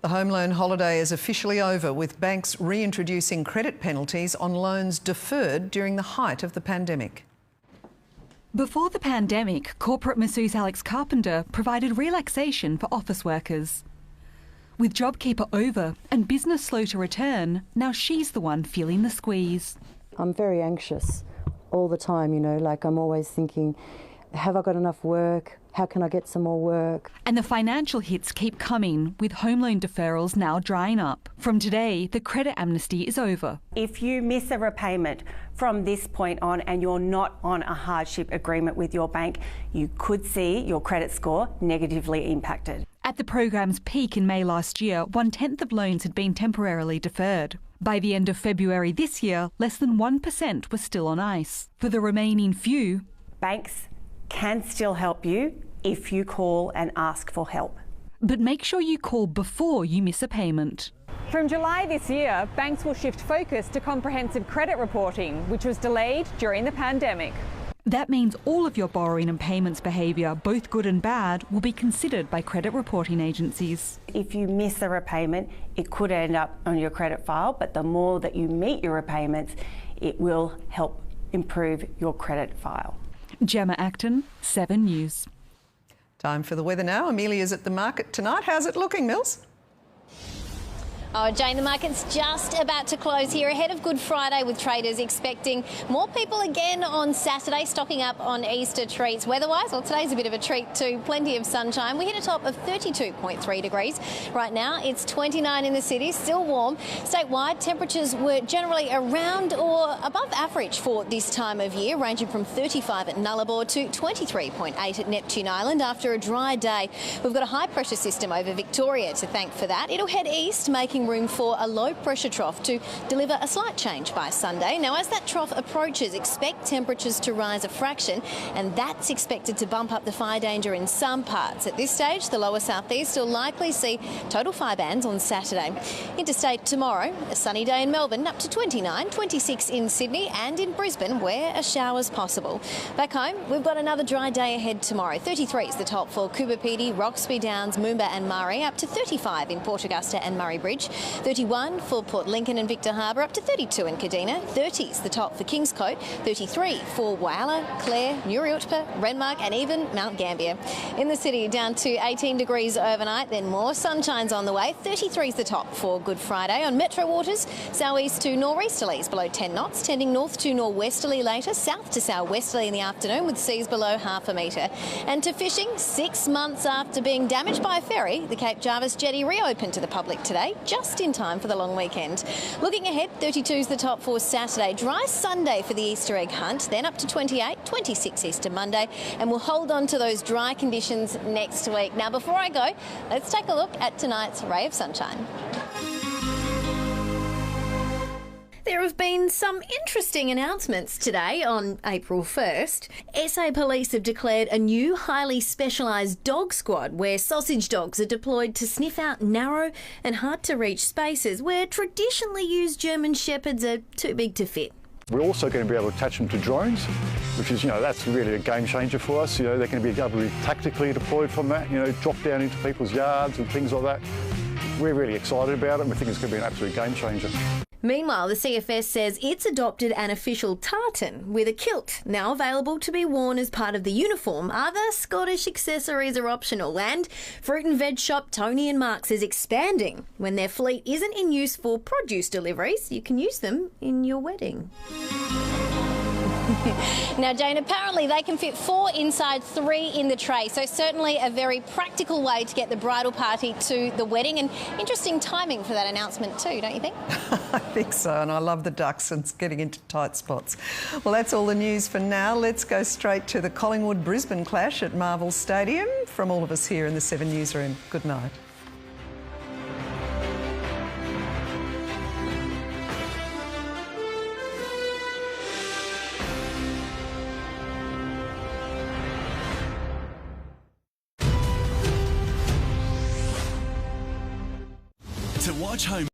The home loan holiday is officially over, with banks reintroducing credit penalties on loans deferred during the height of the pandemic. Before the pandemic, corporate masseuse Alex Carpenter provided relaxation for office workers. With JobKeeper over and business slow to return, now she's the one feeling the squeeze. I'm very anxious all the time, like I'm always thinking, have I got enough work? How can I get some more work? And the financial hits keep coming, with home loan deferrals now drying up. From today, the credit amnesty is over. If you miss a repayment from this point on and you're not on a hardship agreement with your bank, you could see your credit score negatively impacted. At the program's peak in May last year, 1/10 of loans had been temporarily deferred. By the end of February this year, less than 1% were still on ice. For the remaining few, banks can still help you if you call and ask for help. But make sure you call before you miss a payment. From July this year, banks will shift focus to comprehensive credit reporting, which was delayed during the pandemic. That means all of your borrowing and payments behaviour, both good and bad, will be considered by credit reporting agencies. If you miss a repayment, it could end up on your credit file, but the more that you meet your repayments, it will help improve your credit file. Gemma, Acton, 7 News. Time for the weather now. Amelia's at the market tonight. How's it looking, Mills? Oh, Jane, the market's just about to close here ahead of Good Friday, with traders expecting more people again on Saturday, stocking up on Easter treats. Weather-wise, well, today's a bit of a treat too. Plenty of sunshine. We hit a top of 32.3 degrees. Right now, it's 29 in the city, still warm. Statewide, temperatures were generally around or above average for this time of year, ranging from 35 at Nullarbor to 23.8 at Neptune Island after a dry day. We've got a high-pressure system over Victoria to thank for that. It'll head east, making room for a low pressure trough to deliver a slight change by Sunday. Now, as that trough approaches, expect temperatures to rise a fraction, and that's expected to bump up the fire danger in some parts. At this stage, the lower southeast will likely see total fire bans on Saturday. Interstate tomorrow, a sunny day in Melbourne, up to 29, 26 in Sydney and in Brisbane, where a shower's possible. Back home, we've got another dry day ahead tomorrow. 33 is the top for Coober Pedy, Roxby Downs, Moomba and Murray, up to 35 in Port Augusta and Murray Bridge. 31 for Port Lincoln and Victor Harbour, up to 32 in Kadina. 30 is the top for Kingscote. 33 for Whyalla, Clare, Newry-Utpa, Renmark and even Mount Gambier. In the city, down to 18 degrees overnight, then more sunshine's on the way. 33 is the top for Good Friday. On metro waters, southeast to nor'easterlies below 10 knots, tending north to nor'westerly later, south to sou'westerly in the afternoon with seas below half a metre. And to fishing, 6 months after being damaged by a ferry, the Cape Jarvis jetty reopened to the public today, just in time for the long weekend. Looking ahead, 32 is the top for Saturday. Dry Sunday for the Easter egg hunt, then up to 28, 26 Easter Monday, and we'll hold on to those dry conditions next week. Now, before I go, let's take a look at tonight's ray of sunshine. There have been some interesting announcements today on April 1st. SA Police have declared a new highly specialised dog squad where sausage dogs are deployed to sniff out narrow and hard-to-reach spaces where traditionally used German Shepherds are too big to fit. We're also going to be able to attach them to drones, which is, that's really a game changer for us. They're going to be able to be tactically deployed from that, drop down into people's yards and things like that. We're really excited about it and we think it's going to be an absolute game changer. Meanwhile, the CFS says it's adopted an official tartan with a kilt, now available to be worn as part of the uniform. Other Scottish accessories are optional, and fruit and veg shop Tony and Mark's is expanding. When their fleet isn't in use for produce deliveries, you can use them in your wedding. Now, Jane, apparently they can fit 4 inside 3 in the tray, so certainly a very practical way to get the bridal party to the wedding, and interesting timing for that announcement too, don't you think? I think so, and I love the ducks and getting into tight spots. Well, that's all the news for now. Let's go straight to the Collingwood-Brisbane clash at Marvel Stadium. From all of us here in the 7 Newsroom, good night. To watch home